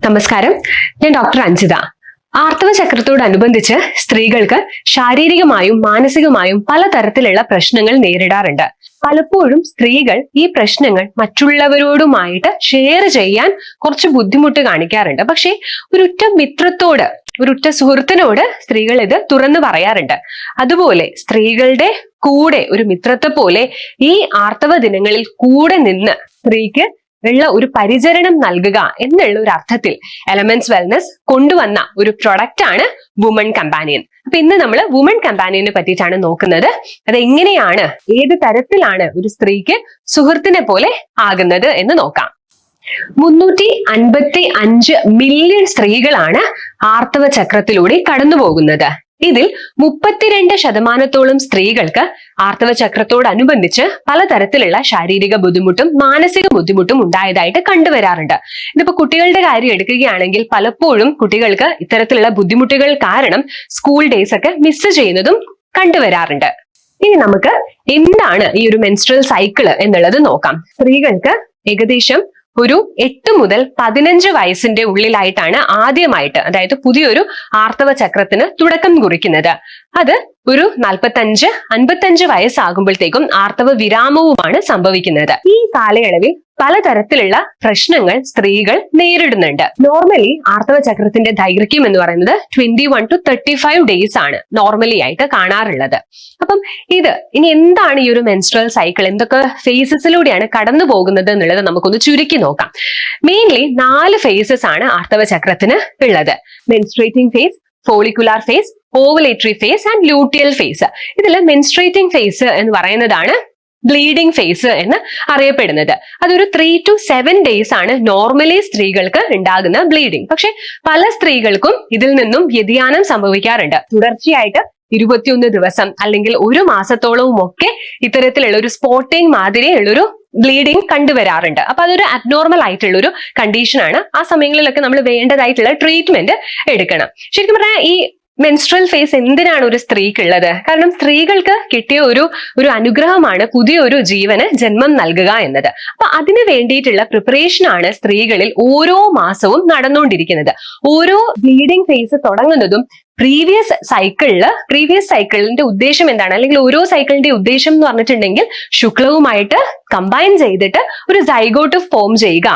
നമസ്കാരം, ഞാൻ ഡോക്ടർ അഞ്ജിത. ആർത്തവ ചക്രത്തോടനുബന്ധിച്ച് സ്ത്രീകൾക്ക് ശാരീരികമായും മാനസികമായും പലതരത്തിലുള്ള പ്രശ്നങ്ങൾ നേരിടാറുണ്ട്. പലപ്പോഴും സ്ത്രീകൾ ഈ പ്രശ്നങ്ങൾ മറ്റുള്ളവരോടുമായിട്ട് ഷെയർ ചെയ്യാൻ കുറച്ച് ബുദ്ധിമുട്ട് കാണിക്കാറുണ്ട്. പക്ഷെ ഒരുറ്റ സുഹൃത്തിനോട് സ്ത്രീകൾ ഇത് തുറന്നു പറയാറുണ്ട്. അതുപോലെ സ്ത്രീകളുടെ കൂടെ ഒരു മിത്രത്തെ പോലെ ഈ ആർത്തവ ദിനങ്ങളിൽ കൂടെ നിന്ന് സ്ത്രീക്ക് ഉള്ള ഒരു പരിചരണം നൽകുക എന്നുള്ള ഒരു അർത്ഥത്തിൽ എലമെന്റ്സ് വെൽനസ് കൊണ്ടുവന്ന ഒരു പ്രൊഡക്റ്റ് ആണ് വുമൺ കമ്പാനിയൻ. അപ്പൊ ഇന്ന് നമ്മൾ വുമൺ കമ്പാനിയനെ പറ്റിയിട്ടാണ് നോക്കുന്നത്. അത് എങ്ങനെയാണ്, ഏത് തരത്തിലാണ് ഒരു സ്ത്രീക്ക് സുഹൃത്തിനെ പോലെ ആകുന്നത് എന്ന് നോക്കാം. 355 മില്യൺ സ്ത്രീകളാണ് ആർത്തവ ചക്രത്തിലൂടെ കടന്നു പോകുന്നത്. ഇതിൽ 32% സ്ത്രീകൾക്ക് ആർത്തവ ചക്രത്തോടനുബന്ധിച്ച് പലതരത്തിലുള്ള ശാരീരിക ബുദ്ധിമുട്ടും മാനസിക ബുദ്ധിമുട്ടും ഉണ്ടായതായിട്ട് കണ്ടുവരാറുണ്ട്. ഇതിപ്പോ കുട്ടികളുടെ കാര്യം എടുക്കുകയാണെങ്കിൽ പലപ്പോഴും കുട്ടികൾക്ക് ഇത്തരത്തിലുള്ള ബുദ്ധിമുട്ടുകൾ കാരണം സ്കൂൾ ഡേയ്സ് ഒക്കെ മിസ് ചെയ്യുന്നതും കണ്ടുവരാറുണ്ട്. ഇനി നമുക്ക് എന്താണ് ഈ ഒരു മെൻസ്ട്രൽ സൈക്കിൾ എന്നുള്ളത് നോക്കാം. സ്ത്രീകൾക്ക് ഏകദേശം ഒരു 8 മുതൽ 15 വയസ്സിന്റെ ഉള്ളിലായിട്ടാണ് ആദ്യമായിട്ട്, അതായത് പുതിയൊരു ആർത്തവ ചക്രത്തിന് തുടക്കം കുറിക്കുന്നത്. അത് ഒരു 45-55 വയസ്സാകുമ്പോഴത്തേക്കും ആർത്തവ വിരാമവുമാണ് സംഭവിക്കുന്നത്. ഈ കാലയളവിൽ പലതരത്തിലുള്ള പ്രശ്നങ്ങൾ സ്ത്രീകൾ നേരിടുന്നുണ്ട്. നോർമലി ആർത്തവ ചക്രത്തിന്റെ ദൈർഘ്യം എന്ന് പറയുന്നത് 21 to 35 ഡേയ്സ് ആണ് നോർമലി ആയിട്ട് കാണാറുള്ളത്. അപ്പം ഇനി എന്താണ് ഈ ഒരു മെൻസ്ട്രൽ സൈക്കിൾ, എന്തൊക്കെ ഫേസസിലൂടെയാണ് കടന്നു പോകുന്നത് എന്നുള്ളത് നമുക്കൊന്ന് ചുരുക്കി നോക്കാം. മെയിൻലി 4 ഫേസസ് ആണ് ആർത്തവ ചക്രത്തിന് ഉള്ളത്. Menstruating phase, follicular phase, ovulatory phase and luteal phase. ഇതിൽ മെൻസ്ട്രേറ്റിംഗ് ഫേസ് എന്ന് പറയുന്നതാണ് ബ്ലീഡിംഗ് ഫേസ് എന്ന് അറിയപ്പെടുന്നത്. അതൊരു 3 to 7 ഡേയ്സ് ആണ് നോർമലി സ്ത്രീകൾക്ക് ഉണ്ടാകുന്ന ബ്ലീഡിംഗ്. പക്ഷെ പല സ്ത്രീകൾക്കും ഇതിൽ നിന്നും വ്യതിയാനം സംഭവിക്കാറുണ്ട്. തുടർച്ചയായിട്ട് 21 ദിവസം അല്ലെങ്കിൽ ഒരു മാസത്തോളവും ഒക്കെ ഇത്തരത്തിലുള്ള ഒരു സ്പോട്ടിംഗ് മാതിരിയുള്ളൊരു ബ്ലീഡിംഗ് കണ്ടുവരാറുണ്ട്. അപ്പൊ അതൊരു അബ്നോർമൽ ആയിട്ടുള്ള ഒരു കണ്ടീഷനാണ്. ആ സമയങ്ങളിലൊക്കെ നമ്മൾ വേണ്ടതായിട്ടുള്ള ട്രീറ്റ്മെന്റ് എടുക്കണം. ശരിക്കും പറഞ്ഞാൽ ഈ മെൻസ്ട്രൽ ഫേസ് എന്തിനാണ് ഒരു സ്ത്രീക്കുള്ളത്? കാരണം സ്ത്രീകൾക്ക് കിട്ടിയ ഒരു അനുഗ്രഹമാണ് പുതിയൊരു ജീവന് ജന്മം നൽകുക എന്നത്. അപ്പൊ അതിന് വേണ്ടിയിട്ടുള്ള പ്രിപ്പറേഷൻ ആണ് സ്ത്രീകളിൽ ഓരോ മാസവും നടന്നുകൊണ്ടിരിക്കുന്നത്. ഓരോ ബ്ലീഡിംഗ് ഫേസ് തുടങ്ങുന്നതും പ്രീവിയസ് സൈക്കിളിന്റെ ഉദ്ദേശം എന്താണ്, അല്ലെങ്കിൽ ഓരോ സൈക്കിളിന്റെ ഉദ്ദേശം എന്ന് പറഞ്ഞിട്ടുണ്ടെങ്കിൽ ശുക്ലവുമായിട്ട് കമ്പൈൻ ചെയ്തിട്ട് ഒരു സൈഗോട്ട് ഫോം ചെയ്യുക,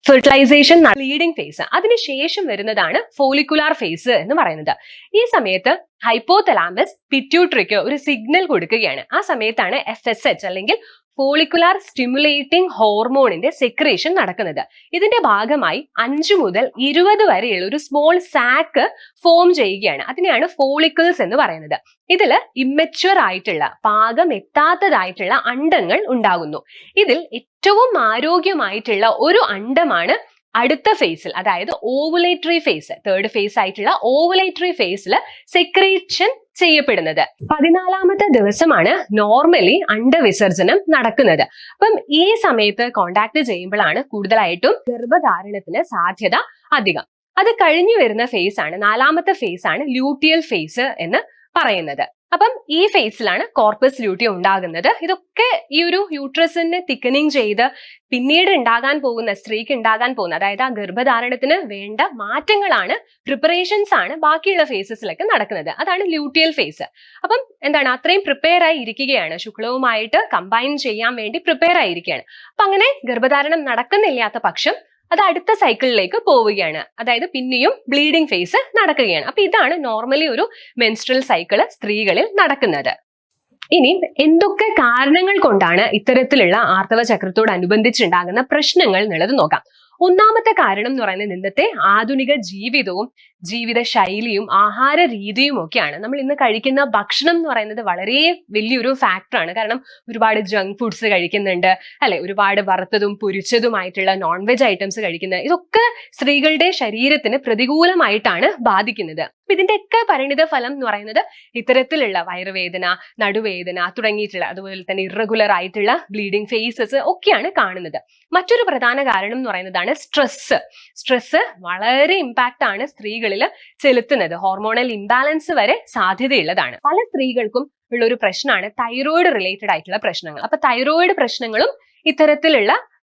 ഫെർട്ടിലൈസേഷൻ, ബ്ലീഡിംഗ് ഫേസ്. അതിനുശേഷം വരുന്നതാണ് ഫോളിക്കുലാർ ഫേസ് എന്ന് പറയുന്നത്. ഈ സമയത്ത് ഹൈപ്പോതലാമസ് പിറ്റ്യൂട്ടറിക്ക് ഒരു സിഗ്നൽ കൊടുക്കുകയാണ്. ആ സമയത്താണ് FSH അല്ലെങ്കിൽ ഫോളിക്കുലാർ സ്റ്റിമുലേറ്റിംഗ് ഹോർമോണിന്റെ സെക്രീഷൻ നടക്കുന്നത്. ഇതിന്റെ ഭാഗമായി 5 മുതൽ 20 വരെയുള്ള ഒരു സ്മോൾ സാക്ക് ഫോം ചെയ്യുകയാണ്. അതിനെയാണ് ഫോളിക്കിൾസ് എന്ന് പറയുന്നത്. ഇതിൽ ഇമ്മച്വർ ആയിട്ടുള്ള, പാകം എത്താത്തതായിട്ടുള്ള അണ്ടങ്ങൾ ഉണ്ടാകുന്നു. ഇതിൽ ഏറ്റവും ആരോഗ്യമായിട്ടുള്ള ഒരു അണ്ടമാണ് അടുത്ത ഫേസിൽ, അതായത് ഓവുലേറ്ററി ഫേസ്, 3rd ഫേസ് ആയിട്ടുള്ള ഓവുലേറ്ററി ഫേസിൽ സെക്രീഷൻ ചെയ്യപ്പെടുന്നത്. 14ാമത്തെ ദിവസമാണ് നോർമലി അണ്ടവിസർജനം നടക്കുന്നത്. അപ്പം ഈ സമയത്ത് കോണ്ടാക്ട് ചെയ്യുമ്പോഴാണ് കൂടുതലായിട്ടും ഗർഭധാരണത്തിന് സാധ്യത അധികം. അത് കഴിഞ്ഞു വരുന്ന ഫേസ് ആണ്, 4ാമത്തെ ഫേസ് ആണ് ലൂട്ടിയൽ ഫേസ് എന്ന് പറയുന്നത്. അപ്പം ഈ ഫേസിലാണ് കോർപ്പസ് ലൂട്ടിയം ഉണ്ടാകുന്നത്. ഇതൊക്കെ ഈ ഒരു യൂട്രസിനെ തിക്കനിങ് ചെയ്ത് പിന്നീട് സ്ത്രീക്ക് ഉണ്ടാകാൻ പോകുന്ന, അതായത് ആ ഗർഭധാരണത്തിന് വേണ്ട മാറ്റങ്ങളാണ്, പ്രിപ്പറേഷൻസ് ആണ് ബാക്കിയുള്ള ഫേസസിലൊക്കെ നടക്കുന്നത്. അതാണ് ലൂട്ടിയൽ ഫേസ്. അപ്പം എന്താണ്, അത്രയും പ്രിപ്പയർ ആയി ഇരിക്കുകയാണ്, ശുക്ലവുമായിട്ട് കമ്പൈൻ ചെയ്യാൻ വേണ്ടി പ്രിപ്പയർ ആയിരിക്കുകയാണ്. അപ്പൊ അങ്ങനെ ഗർഭധാരണം നടക്കുന്നില്ലാത്ത പക്ഷം അത് അടുത്ത സൈക്കിളിലേക്ക് പോവുകയാണ്, അതായത് പിന്നെയും ബ്ലീഡിംഗ് ഫേസ് നടക്കുകയാണ്. അപ്പൊ ഇതാണ് നോർമലി ഒരു മെൻസ്ട്രൽ സൈക്കിള് സ്ത്രീകളിൽ നടക്കുന്നത്. ഇനി എന്തൊക്കെ കാരണങ്ങൾ കൊണ്ടാണ് ഇത്തരത്തിലുള്ള ആർത്തവ ചക്രത്തോടനുബന്ധിച്ചുണ്ടാകുന്ന പ്രശ്നങ്ങൾ എന്നുള്ളത് നോക്കാം. ഒന്നാമത്തെ കാരണം എന്ന് പറയുന്നത് ഇന്നത്തെ ആധുനിക ജീവിതവും ജീവിത ശൈലിയും ആഹാര രീതിയും ഒക്കെയാണ്. നമ്മൾ ഇന്ന് കഴിക്കുന്ന ഭക്ഷണം എന്ന് പറയുന്നത് വളരെ വലിയൊരു ഫാക്ടറാണ്. കാരണം ഒരുപാട് ജങ്ക് ഫുഡ്സ് കഴിക്കുന്നുണ്ട്, അല്ലെ, ഒരുപാട് വറുത്തതും പൊരിച്ചതുമായിട്ടുള്ള നോൺ വെജ് ഐറ്റംസ് കഴിക്കുന്നത്. ഇതൊക്കെ സ്ത്രീകളുടെ ശരീരത്തിന് പ്രതികൂലമായിട്ടാണ് ബാധിക്കുന്നത്. അപ്പൊ ഇതിന്റെയൊക്കെ പരിണിത ഫലം എന്ന് പറയുന്നത് ഇത്തരത്തിലുള്ള വയറുവേദന, നടുവേദന തുടങ്ങിയിട്ടുള്ള, അതുപോലെ തന്നെ ഇറഗുലർ ആയിട്ടുള്ള ബ്ലീഡിംഗ് ഫേസസ് ഒക്കെയാണ് കാണുന്നത്. മറ്റൊരു പ്രധാന കാരണം എന്ന് പറയുന്നതാണ് സ്ട്രെസ് വളരെ ഇമ്പാക്റ്റ് ആണ് സ്ത്രീകളിൽ ചെലുത്തുന്നത്. ഹോർമോണൽ ഇംബാലൻസ് വരെ സാധ്യതയുള്ളതാണ്. പല സ്ത്രീകൾക്കും ഉള്ള ഒരു പ്രശ്നമാണ് തൈറോയിഡ് റിലേറ്റഡ് ആയിട്ടുള്ള പ്രശ്നങ്ങൾ. അപ്പൊ തൈറോയിഡ് പ്രശ്നങ്ങളും ഇത്തരത്തിലുള്ള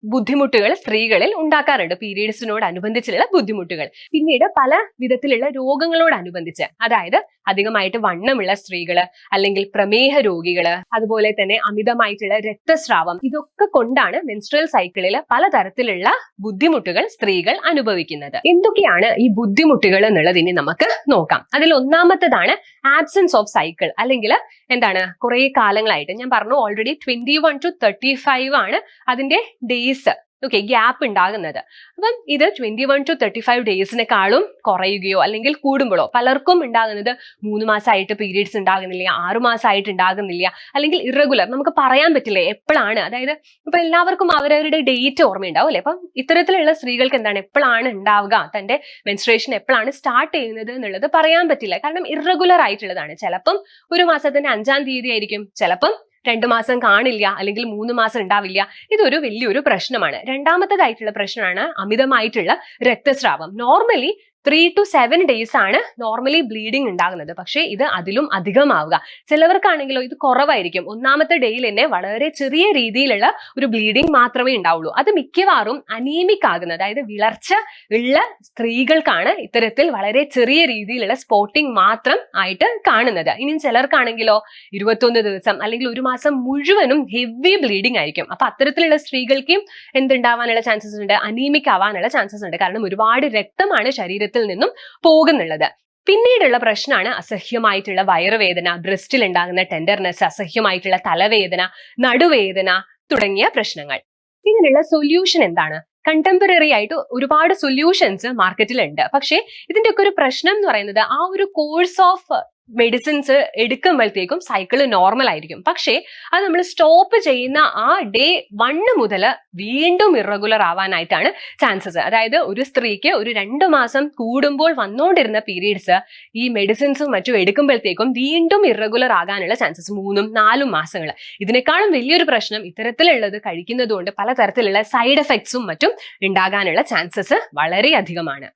ബുദ്ധിമുട്ടുകൾ സ്ത്രീകളിൽ ഉണ്ടാക്കാറുണ്ട്, പീരീഡ്സിനോടനുബന്ധിച്ചുള്ള ബുദ്ധിമുട്ടുകൾ. പിന്നീട് പല വിധത്തിലുള്ള രോഗങ്ങളോടനുബന്ധിച്ച്, അതായത് അധികമായിട്ട് വണ്ണമുള്ള സ്ത്രീകള്, അല്ലെങ്കിൽ പ്രമേഹ രോഗികള്, അതുപോലെ തന്നെ അമിതമായിട്ടുള്ള രക്തസ്രാവം, ഇതൊക്കെ കൊണ്ടാണ് മെൻസ്ട്രൽ സൈക്കിളിൽ പലതരത്തിലുള്ള ബുദ്ധിമുട്ടുകൾ സ്ത്രീകൾ അനുഭവിക്കുന്നത്. എന്തൊക്കെയാണ് ഈ ബുദ്ധിമുട്ടുകൾ എന്നുള്ളത് ഇനി നമുക്ക് നോക്കാം. അതിൽ ഒന്നാമത്തേതാണ് ആബ്സെൻസ് ഓഫ് സൈക്കിൾ, അല്ലെങ്കിൽ എന്താണ്, കുറെ കാലങ്ങളായിട്ട് ഞാൻ പറഞ്ഞു ഓൾറെഡി 21 to 35 ആണ് അതിന്റെ ഡേയ്സ്, ഓക്കെ, ഗ്യാപ്പ് ഉണ്ടാകുന്നത്. അപ്പം ഇത് 21 to 35 ഡേയ്സിനെക്കാളും കുറയുകയോ അല്ലെങ്കിൽ കൂടുമ്പോഴോ, പലർക്കും ഉണ്ടാകുന്നത് 3 മാസമായിട്ട് പീരീഡ്സ് ഉണ്ടാകുന്നില്ല, 6 മാസമായിട്ട് ഉണ്ടാകുന്നില്ല, അല്ലെങ്കിൽ ഇറഗുലർ, നമുക്ക് പറയാൻ പറ്റില്ല എപ്പോഴാണ്. അതായത് ഇപ്പൊ എല്ലാവർക്കും അവരവരുടെ ഡേറ്റ് ഓർമ്മയുണ്ടാവും അല്ലെ. അപ്പം ഇത്തരത്തിലുള്ള സ്ത്രീകൾക്ക് എന്താണ്, എപ്പോഴാണ് ഉണ്ടാവുക, തന്റെ മെൻസ്ട്രേഷൻ എപ്പോഴാണ് സ്റ്റാർട്ട് ചെയ്യുന്നത് എന്നുള്ളത് പറയാൻ പറ്റില്ല. കാരണം ഇറഗുലർ ആയിട്ടുള്ളതാണ്. ചിലപ്പം ഒരു മാസത്തിന്റെ 5-ാം തീയതി ആയിരിക്കും, ചിലപ്പം 2 മാസം കാണില്ല, അല്ലെങ്കിൽ 3 മാസം ഉണ്ടാവില്ല. ഇതൊരു വലിയൊരു പ്രശ്നമാണ്. രണ്ടാമത്തേതായിട്ടുള്ള പ്രശ്നമാണ് അമിതമായിട്ടുള്ള രക്തസ്രാവം. നോർമലി 3 to 7 ഡേയ്സ് ആണ് നോർമലി ബ്ലീഡിങ് ഉണ്ടാകുന്നത്. പക്ഷേ ഇത് അതിലും അധികമാവുക. ചിലവർക്കാണെങ്കിലോ ഇത് കുറവായിരിക്കും. 1ാമത്തെ ഡേയിൽ തന്നെ വളരെ ചെറിയ രീതിയിലുള്ള ഒരു ബ്ലീഡിങ് മാത്രമേ ഉണ്ടാവുള്ളൂ. അത് മിക്കവാറും അനീമിക് ആകുന്നത്, അതായത് വിളർച്ച ഉള്ള സ്ത്രീകൾക്കാണ് ഇത്തരത്തിൽ വളരെ ചെറിയ രീതിയിലുള്ള സ്പോട്ടിങ് മാത്രം ആയിട്ട് കാണുന്നത്. ഇനി ചിലർക്കാണെങ്കിലോ 21 ദിവസം അല്ലെങ്കിൽ 1 മാസം മുഴുവനും ഹെവി ബ്ലീഡിങ് ആയിരിക്കും. അപ്പൊ അത്തരത്തിലുള്ള സ്ത്രീകൾക്കും എന്തുണ്ടാവാനുള്ള ചാൻസസ് ഉണ്ട്, അനീമിക് ആവാനുള്ള ചാൻസസ് ഉണ്ട്. കാരണം ഒരുപാട് രക്തമാണ് ശരീരത്തിൽ നിന്നും പോകുന്നുള്ളത്. പിന്നീടുള്ള പ്രശ്നമാണ് അസഹ്യമായിട്ടുള്ള വയറുവേദന, ബ്രസ്റ്റിൽ ഉണ്ടാകുന്ന ടെൻഡർനെസ്, അസഹ്യമായിട്ടുള്ള തലവേദന, നടുവേദന തുടങ്ങിയ പ്രശ്നങ്ങൾ. ഇതിനുള്ള സൊല്യൂഷൻ എന്താണ്? കണ്ടംപററി ആയിട്ട് ഒരുപാട് സൊല്യൂഷൻസ് മാർക്കറ്റിലുണ്ട്. പക്ഷേ ഇതിന്റെ ഒക്കെ ഒരു പ്രശ്നം എന്ന് പറയുന്നത്, ആ ഒരു കോഴ്സ് ഓഫ് മെഡിസിൻസ് എടുക്കുമ്പോഴത്തേക്കും സൈക്കിള് നോർമൽ ആയിരിക്കും. പക്ഷേ അത് നമ്മൾ സ്റ്റോപ്പ് ചെയ്യുന്ന ആ ഡേ 1 മുതൽ വീണ്ടും ഇറഗുലർ ആവാനായിട്ടാണ് ചാൻസസ്. അതായത് ഒരു സ്ത്രീക്ക് ഒരു 2 മാസം കൂടുമ്പോൾ വന്നുകൊണ്ടിരുന്ന പീരീഡ്സ് ഈ മെഡിസിൻസും മറ്റും എടുക്കുമ്പോഴത്തേക്കും വീണ്ടും ഇറഗുലർ ആകാനുള്ള ചാൻസസ് 3-4 മാസങ്ങൾ. ഇതിനേക്കാളും വലിയൊരു പ്രശ്നം ഇത്തരത്തിലുള്ളത് കഴിക്കുന്നത് കൊണ്ട് പലതരത്തിലുള്ള സൈഡ് എഫക്ട്സും മറ്റും ഉണ്ടാകാനുള്ള ചാൻസസ് വളരെ അധികമാണ്.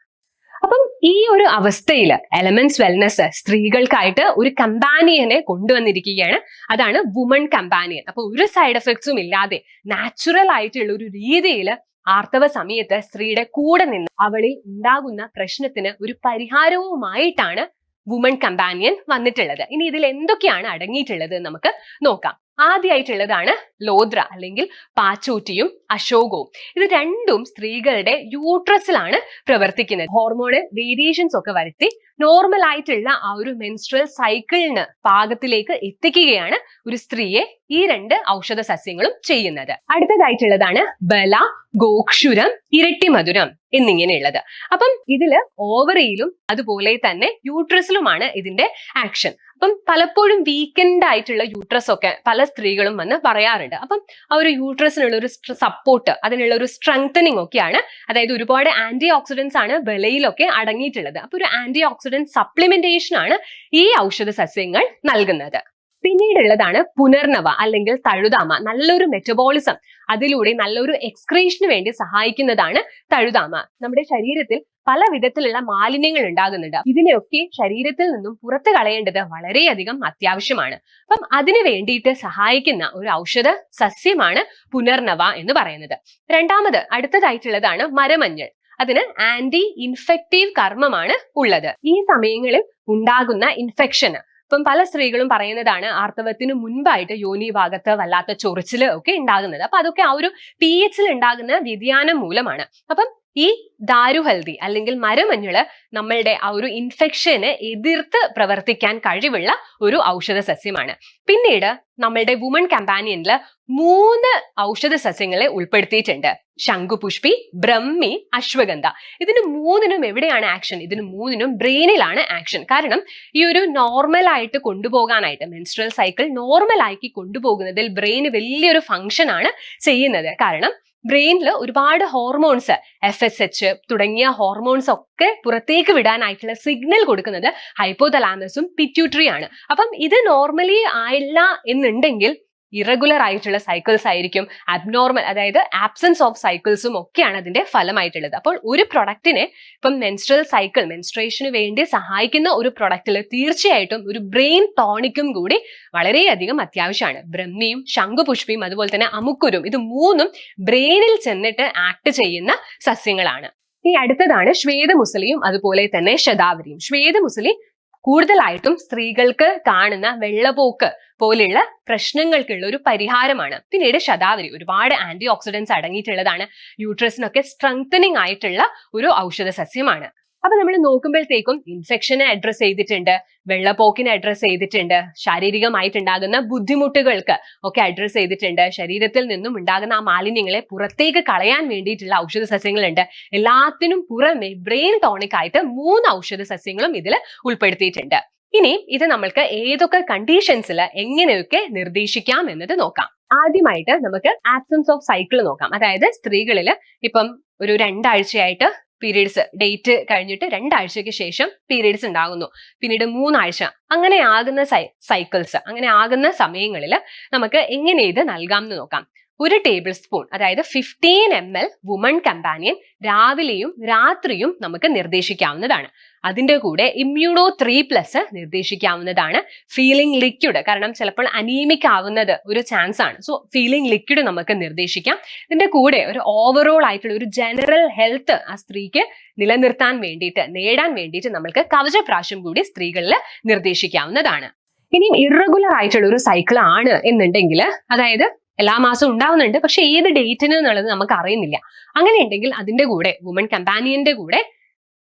അപ്പം ഈ ഒരു അവസ്ഥയിൽ എലമെന്റ്സ് വെൽനെസ് സ്ത്രീകൾക്കായിട്ട് ഒരു കമ്പാനിയനെ കൊണ്ടുവന്നിരിക്കുകയാണ്. അതാണ് വുമൺ കമ്പാനിയൻ. അപ്പൊ ഒരു സൈഡ് എഫക്ട്സും ഇല്ലാതെ നാച്ചുറൽ ആയിട്ടുള്ള ഒരു രീതിയിൽ ആർത്തവ സമയത്ത് സ്ത്രീയുടെ കൂടെ നിന്ന് അവളിൽ ഉണ്ടാകുന്ന പ്രശ്നത്തിന് ഒരു പരിഹാരവുമായിട്ടാണ് വുമൺ കമ്പാനിയൻ വന്നിട്ടുള്ളത്. ഇനി ഇതിൽ എന്തൊക്കെയാണ് അടങ്ങിയിട്ടുള്ളത് നമുക്ക് നോക്കാം. ആദ്യമായിട്ടുള്ളതാണ് ലോദ്ര, അല്ലെങ്കിൽ പാച്ചൂറ്റിയും അശോകവും. ഇത് രണ്ടും സ്ത്രീകളുടെ യൂട്രസിലാണ് പ്രവർത്തിക്കുന്നത്. ഹോർമോണൽ വേരിയേഷൻസ് ഒക്കെ വരുത്തി നോർമൽ ആയിട്ടുള്ള ആ ഒരു മെൻസ്ട്രൽ സൈക്കിളിന് പാകത്തിലേക്ക് എത്തിക്കുകയാണ് ഒരു സ്ത്രീയെ ഈ 2 ഔഷധ സസ്യങ്ങളും ചെയ്യുന്നത്. അടുത്തതായിട്ടുള്ളതാണ് ബല, ഗോക്ഷുരം, ഇരട്ടിമധുരം എന്നിങ്ങനെയുള്ളത്. അപ്പം ഇതില് ഓവറിയിലും അതുപോലെ തന്നെ യൂട്രസിലുമാണ് ഇതിന്റെ ആക്ഷൻ. അപ്പം പലപ്പോഴും വീക്കെൻഡ് ആയിട്ടുള്ള യൂട്രസ് ഒക്കെ പല സ്ത്രീകളും വന്ന് പറയാറുണ്ട്. അപ്പം ആ ഒരു യൂട്രസിനുള്ള ഒരു സപ്പോർട്ട്, അതിനുള്ള ഒരു സ്ട്രെങ്തനിങ് ഒക്കെയാണ്, അതായത് ഒരുപാട് ആന്റി ഓക്സിഡൻസ് ആണ് ബലയിലൊക്കെ അടങ്ങിയിട്ടുള്ളത്. അപ്പൊ ഒരു ആന്റി ഓക്സിഡന്റ് സപ്ലിമെന്റേഷൻ ആണ് ഈ ഔഷധ സസ്യങ്ങൾ നൽകുന്നത്. പിന്നീടുള്ളതാണ് പുനർനവ അല്ലെങ്കിൽ തഴുതാമ. നല്ലൊരു മെറ്റബോളിസം, അതിലൂടെ നല്ലൊരു എക്സ്ക്രീഷന് വേണ്ടി സഹായിക്കുന്നതാണ് തഴുതാമ. നമ്മുടെ ശരീരത്തിൽ പല വിധത്തിലുള്ള മാലിന്യങ്ങൾ ഉണ്ടാകുന്നുണ്ട്. ഇതിനെയൊക്കെ ശരീരത്തിൽ നിന്നും പുറത്തു കളയേണ്ടത് വളരെയധികം അത്യാവശ്യമാണ്. അപ്പം അതിനു വേണ്ടിയിട്ട് സഹായിക്കുന്ന ഒരു ഔഷധ സസ്യമാണ് പുനർനവ എന്ന് പറയുന്നത്. രണ്ടാമത് അടുത്തതായിട്ടുള്ളതാണ് മരമഞ്ഞൾ. അതിന് ആന്റി ഇൻഫെക്റ്റീവ് കർമ്മമാണ് ഉള്ളത്. ഈ സമയങ്ങളിൽ ഉണ്ടാകുന്ന ഇൻഫെക്ഷൻ, ഇപ്പം പല സ്ത്രീകളും പറയുന്നതാണ് ആർത്തവത്തിന് മുൻപായിട്ട് യോനി ഭാഗത്ത് വല്ലാത്ത ചൊറിച്ചില് ഒക്കെ ഉണ്ടാകുന്നത്. അപ്പൊ അതൊക്കെ ആ ഒരു pH ഉണ്ടാകുന്ന വ്യതിയാനം മൂലമാണ്. അപ്പം ഈ ദാരുഹൽദി അല്ലെങ്കിൽ മരമഞ്ഞള് നമ്മളുടെ ആ ഒരു ഇൻഫെക്ഷന് എതിർത്ത് പ്രവർത്തിക്കാൻ കഴിവുള്ള ഒരു ഔഷധ സസ്യമാണ്. പിന്നീട് നമ്മളുടെ വുമൺ കമ്പാനിയനില് 3 ഔഷധ സസ്യങ്ങളെ ഉൾപ്പെടുത്തിയിട്ടുണ്ട്. ശംഖുപുഷ്പി, ബ്രഹ്മി, അശ്വഗന്ധ. ഇതിന് 3നും എവിടെയാണ് ആക്ഷൻ? ഇതിന് 3നും ബ്രെയിനിലാണ് ആക്ഷൻ. കാരണം ഈ ഒരു നോർമൽ ആയിട്ട് കൊണ്ടുപോകാനായിട്ട്, മെൻസ്ട്രൽ സൈക്കിൾ നോർമൽ ആക്കി കൊണ്ടുപോകുന്നതിൽ ബ്രെയിന് വലിയൊരു ഫംഗ്ഷൻ ആണ് ചെയ്യുന്നത്. കാരണം ബ്രെയിനിൽ ഒരുപാട് ഹോർമോൺസ്, FSH തുടങ്ങിയ ഹോർമോൺസ് ഒക്കെ പുറത്തേക്ക് വിടാനായിട്ടുള്ള സിഗ്നൽ കൊടുക്കുന്നത് ഹൈപ്പോതലാമസും പിറ്റ്യൂട്ടറി ആണ്. അപ്പം ഇത് നോർമലി ആയില്ല എന്നുണ്ടെങ്കിൽ ഇറഗുലർ ആയിട്ടുള്ള സൈക്കിൾസ് ആയിരിക്കും, അബ്നോർമൽ അതായത് ആബ്സെൻസ് ഓഫ് സൈക്കിൾസും ഒക്കെയാണ് അതിന്റെ ഫലമായിട്ടുള്ളത്. അപ്പോൾ ഒരു പ്രൊഡക്റ്റിനെ ഇപ്പം മെൻസ്ട്രൽ സൈക്കിൾ മെൻസ്ട്രേഷന് വേണ്ടി സഹായിക്കുന്ന ഒരു പ്രൊഡക്റ്റിൽ തീർച്ചയായിട്ടും ഒരു ബ്രെയിൻ ടോണിക്കും കൂടി വളരെയധികം അത്യാവശ്യമാണ്. ബ്രഹ്മിയും ശംഖുപുഷ്പിയും അതുപോലെ തന്നെ അമുക്കുരും, ഇത് മൂന്നും ബ്രെയിനിൽ ചെന്നിട്ട് ആക്ട് ചെയ്യുന്ന സസ്യങ്ങളാണ്. ഇനി അടുത്തതാണ് ശ്വേതമുസലിയും അതുപോലെ തന്നെ ശതാവരിയും. ശ്വേതമുസലി കൂടുതലായിട്ടും സ്ത്രീകൾക്ക് കാണുന്ന വെള്ളപ്പോക്ക് പോലെയുള്ള പ്രശ്നങ്ങൾക്കുള്ള ഒരു പരിഹാരമാണ്. പിന്നീട് ശതാവരി ഒരുപാട് ആന്റി ഓക്സിഡൻസ് അടങ്ങിയിട്ടുള്ളതാണ്, യൂട്രസിനൊക്കെ സ്ട്രെങ്തനിങ് ആയിട്ടുള്ള ഒരു ഔഷധ സസ്യമാണ്. അപ്പൊ നമ്മൾ നോക്കുമ്പോഴത്തേക്കും ഇൻഫെക്ഷനെ അഡ്രസ് ചെയ്തിട്ടുണ്ട്, വെള്ളപ്പോക്കിനെ അഡ്രസ് ചെയ്തിട്ടുണ്ട്, ശാരീരികമായിട്ടുണ്ടാകുന്ന ബുദ്ധിമുട്ടുകൾക്ക് ഒക്കെ അഡ്രസ് ചെയ്തിട്ടുണ്ട്, ശരീരത്തിൽ നിന്നും ഉണ്ടാകുന്ന ആ മാലിന്യങ്ങളെ പുറത്തേക്ക് കളയാൻ വേണ്ടിയിട്ടുള്ള ഔഷധ സസ്യങ്ങളുണ്ട്. എല്ലാത്തിനും പുറമെ ബ്രെയിൻ ടോണിക് ആയിട്ട് 3 ഔഷധ സസ്യങ്ങളും ഇതിൽ ഉൾപ്പെടുത്തിയിട്ടുണ്ട്. ഇനി ഇത് നമ്മൾക്ക് ഏതൊക്കെ കണ്ടീഷൻസിൽ എങ്ങനെയൊക്കെ നിർദ്ദേശിക്കാം എന്നത് നോക്കാം. ആദ്യമായിട്ട് നമുക്ക് ആബ്സെൻസ് ഓഫ് സൈക്കിൾ നോക്കാം. അതായത് സ്ത്രീകളിൽ ഇപ്പം ഒരു 2 ആഴ്ചയായിട്ട് പീരീഡ്സ് ഡേറ്റ് കഴിഞ്ഞിട്ട് 2 ആഴ്ചയ്ക്ക് ശേഷം പീരീഡ്സ് ഉണ്ടാകുന്നു, പിന്നീട് 3 ആഴ്ച, അങ്ങനെ ആകുന്ന സൈക്കിൾസ്, അങ്ങനെ ആകുന്ന സമയങ്ങളിൽ നമുക്ക് എങ്ങനെ ഇത് നൽകാം എന്ന് നോക്കാം. 1 ടേബിൾ സ്പൂൺ അതായത് 15 ml വുമൺ കമ്പാനിയൻ രാവിലെയും രാത്രിയും നമുക്ക് നിർദ്ദേശിക്കാവുന്നതാണ്. അതിന്റെ കൂടെ ഇമ്മ്യൂണോ 3+ നിർദ്ദേശിക്കാവുന്നതാണ്. ഫീലിംഗ് ലിക്വിഡ്, കാരണം ചിലപ്പോൾ അനീമിക് ആവുന്നത് ഒരു ചാൻസ് ആണ്, സോ ഫീലിംഗ് ലിക്വിഡ് നമുക്ക് നിർദ്ദേശിക്കാം. ഇതിന്റെ കൂടെ ഒരു ഓവറോൾ ആയിട്ടുള്ള ഒരു ജനറൽ ഹെൽത്ത് ആ സ്ത്രീക്ക് നിലനിർത്താൻ വേണ്ടിയിട്ട്, നേടാൻ വേണ്ടിയിട്ട് നമ്മൾക്ക് കവചപ്രാശം കൂടി സ്ത്രീകളിൽ നിർദ്ദേശിക്കാവുന്നതാണ്. ഇനിയും ഇറഗുലർ ആയിട്ടുള്ള ഒരു സൈക്കിൾ ആണ് എന്നുണ്ടെങ്കിൽ, അതായത് എല്ലാ മാസവും ഉണ്ടാവുന്നുണ്ട് പക്ഷെ ഏത് ഡേറ്റിന് എന്നുള്ളത് നമുക്ക് അറിയുന്നില്ല, അങ്ങനെ ഉണ്ടെങ്കിൽ അതിന്റെ കൂടെ വുമൺ കമ്പാനിയന്റെ കൂടെ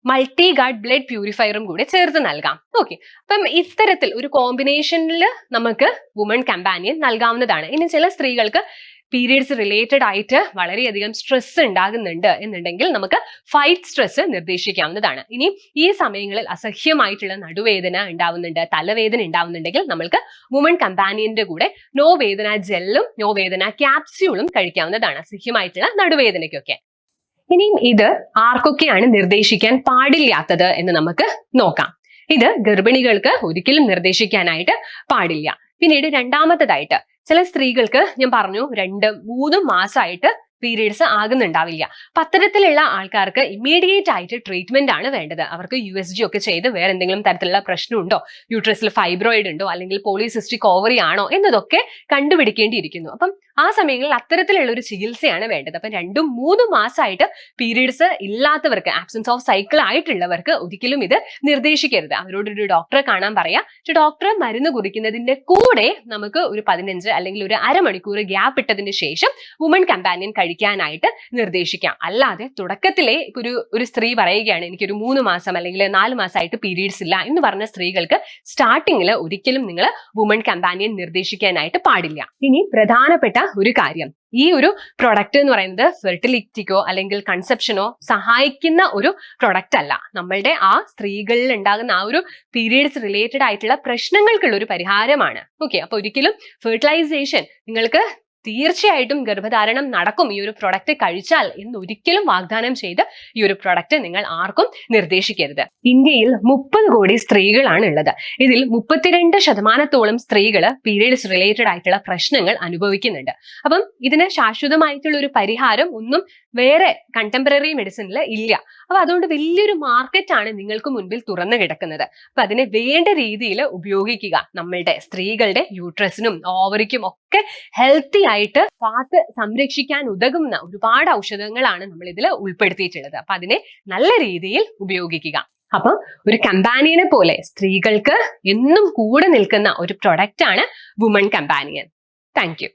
മൾട്ടി ഗാർഡ് ബ്ലഡ് പ്യൂരിഫയറും കൂടെ ചേർത്ത് നൽകാം. ഓക്കെ, അപ്പം ഇത്തരത്തിൽ ഒരു കോമ്പിനേഷനിൽ നമുക്ക് വുമൺ കമ്പാനിയൻ നൽകാവുന്നതാണ്. ഇനി ചില സ്ത്രീകൾക്ക് പീരീഡ്സ് റിലേറ്റഡ് ആയിട്ട് വളരെയധികം സ്ട്രെസ് ഉണ്ടാകുന്നുണ്ട് എന്നുണ്ടെങ്കിൽ നമുക്ക് ഫൈറ്റ് സ്ട്രെസ് നിർദ്ദേശിക്കാവുന്നതാണ്. ഇനി ഈ സമയങ്ങളിൽ അസഹ്യമായിട്ടുള്ള നടുവേദന ഉണ്ടാവുന്നുണ്ട്, തലവേദന ഉണ്ടാവുന്നുണ്ടെങ്കിൽ നമ്മൾക്ക് വുമൺ കമ്പാനിയന്റെ കൂടെ നോ വേദന ജെല്ലും നോ വേദന ക്യാപ്സ്യൂളും കഴിക്കാവുന്നതാണ് അസഹ്യമായിട്ടുള്ള നടുവേദനയ്ക്കൊക്കെ. ഇനിയും ഇത് ആർക്കൊക്കെയാണ് നിർദ്ദേശിക്കാൻ പാടില്ലാത്തത് എന്ന് നമുക്ക് നോക്കാം. ഇത് ഗർഭിണികൾക്ക് ഒരിക്കലും നിർദ്ദേശിക്കാനായിട്ട് പാടില്ല. പിന്നീട് രണ്ടാമത്തേതായിട്ട് ചില സ്ത്രീകൾക്ക് ഞാൻ പറഞ്ഞു 2-3 മാസമായിട്ട് പീരീഡ്സ് ആകുന്നുണ്ടാവില്ല. അപ്പൊ അത്തരത്തിലുള്ള ആൾക്കാർക്ക് ഇമ്മീഡിയറ്റ് ആയിട്ട് ട്രീറ്റ്മെന്റ് ആണ് വേണ്ടത്. അവർക്ക് USG ഒക്കെ ചെയ്ത് വേറെ എന്തെങ്കിലും തരത്തിലുള്ള പ്രശ്നമുണ്ടോ, യൂട്രസിൽ ഫൈബ്രോയിഡ് ഉണ്ടോ, അല്ലെങ്കിൽ പോളിസിസ്റ്റിക് ഓവറി ആണോ എന്നതൊക്കെ കണ്ടുപിടിക്കേണ്ടിയിരിക്കുന്നു. അപ്പം ആ സമയങ്ങളിൽ അത്തരത്തിലുള്ള ഒരു ചികിത്സയാണ് വേണ്ടത്. അപ്പം 2-3 മാസമായിട്ട് പീരീഡ്സ് ഇല്ലാത്തവർക്ക്, ആബ്സെൻസ് ഓഫ് സൈക്കിൾ ആയിട്ടുള്ളവർക്ക് ഒരിക്കലും ഇത് നിർദ്ദേശിക്കരുത്. അവരോടൊരു ഡോക്ടറെ കാണാൻ പറയാം. ഡോക്ടർ മരുന്ന് കുറിക്കുന്നതിന്റെ കൂടെ നമുക്ക് ഒരു 15 അല്ലെങ്കിൽ ഒരു അരമണിക്കൂർ ഗ്യാപ്പ് ഇട്ടതിന് ശേഷം വുമൺ കമ്പാനിയൻ കഴിക്കാനായിട്ട് നിർദ്ദേശിക്കാം. അല്ലാതെ തുടക്കത്തിലെ ഒരു സ്ത്രീ പറയുകയാണ് എനിക്കൊരു 3 മാസം അല്ലെങ്കിൽ 4 മാസമായിട്ട് പീരീഡ്സ് ഇല്ല എന്ന് പറഞ്ഞ സ്ത്രീകൾക്ക് സ്റ്റാർട്ടിങ്ങിൽ ഒരിക്കലും നിങ്ങൾ വുമൺ കമ്പാനിയൻ നിർദ്ദേശിക്കാനായിട്ട് പാടില്ല. ഇനി പ്രധാനപ്പെട്ട ഒരു കാര്യം, ഈ ഒരു പ്രൊഡക്റ്റ് എന്ന് പറയുന്നത് ഫെർട്ടിലിറ്റിക്കോ അല്ലെങ്കിൽ കൺസെപ്ഷനോ സഹായിക്കുന്ന ഒരു പ്രൊഡക്റ്റ് അല്ല. നമ്മളുടെ ആ സ്ത്രീകളിൽ ഉണ്ടാകുന്ന ആ ഒരു പീരീഡ്സ് റിലേറ്റഡ് ആയിട്ടുള്ള പ്രശ്നങ്ങൾക്കുള്ള ഒരു പരിഹാരമാണ്. ഓക്കെ, അപ്പൊ ഒരിക്കലും ഫെർട്ടിലൈസേഷൻ നിങ്ങൾക്ക് തീർച്ചയായിട്ടും ഗർഭധാരണം നടക്കും ഈ ഒരു പ്രൊഡക്റ്റ് കഴിച്ചാൽ എന്ന് ഒരിക്കലും വാഗ്ദാനം ചെയ്ത് ഈ ഒരു പ്രൊഡക്റ്റ് നിങ്ങൾ ആർക്കും നിർദ്ദേശിക്കരുത്. ഇന്ത്യയിൽ 30 കോടി സ്ത്രീകളാണ് ഉള്ളത്. ഇതിൽ 32% സ്ത്രീകൾ പീരീഡ്സ് റിലേറ്റഡ് ആയിട്ടുള്ള പ്രശ്നങ്ങൾ അനുഭവിക്കുന്നുണ്ട്. അപ്പം ഇതിന് ശാശ്വതമായിട്ടുള്ള ഒരു പരിഹാരം ഒന്നും വേറെ കണ്ടംപററി മെഡിസിനിൽ ഇല്ല. അപ്പൊ അതുകൊണ്ട് വലിയൊരു മാർക്കറ്റ് ആണ് നിങ്ങൾക്ക് മുൻപിൽ തുറന്നു കിടക്കുന്നത്. അപ്പൊ അതിനെ വേണ്ട രീതിയിൽ ഉപയോഗിക്കുക. നമ്മളുടെ സ്ത്രീകളുടെ യൂട്രസിനും ഓവറിക്കും ഒക്കെ ഹെൽത്തി ആയിട്ട് കാത്ത് സംരക്ഷിക്കാൻ ഉതകുന്ന ഒരുപാട് ഔഷധങ്ങളാണ് നമ്മൾ ഇതിൽ ഉൾപ്പെടുത്തിയിട്ടുള്ളത്. അപ്പൊ അതിനെ നല്ല രീതിയിൽ ഉപയോഗിക്കുക. അപ്പൊ ഒരു കമ്പാനിയനെ പോലെ സ്ത്രീകൾക്ക് എന്നും കൂടെ നിൽക്കുന്ന ഒരു പ്രൊഡക്റ്റ് ആണ് വുമൺ കമ്പാനിയൻ. Thank you.